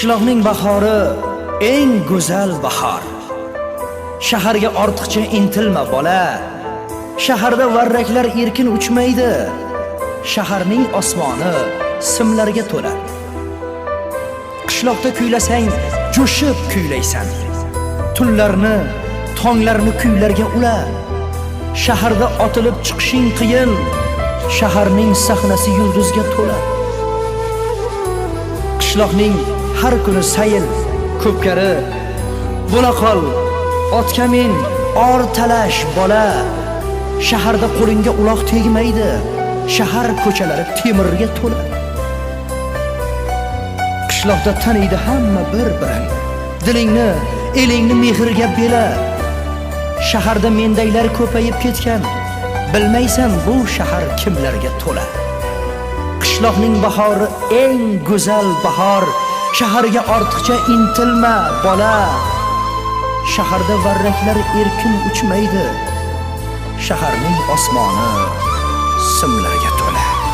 Qishloqning bahori eng go'zal bahor. Shaharga ortiqcha intilma bola. Shaharda varraklar erkin uchmaydi. Shaharning osmoni simlarga to'la. Qishloqda kuylasang, jo'shib kuylaysan. Tunlarni, tonglarni kuylarga ula. Shaharda otilib chiqishing qiyin. Shaharning sahnasi yulduzga to'la. Qishloqning har kuni sayil, ko'pkari, bo'la qol, otga min, or talash bola. Shaharda qo'lingga uloq tegmaydi. Shahar ko'chalari temirga to'la. Qishloqda taniydi hamma bir-birin. Dilingni, elingni mehrga bela. Shaharda mendaylar ko'payib ketgan. Bilmaysan bu shahar kimlarga to'la. Qishloqning bahori eng go'zal bahor. Shaharga ortiqcha intilma bola. Shaharda varraklar erkin uchmaydi. Shaharning osmoni simlarga to'la.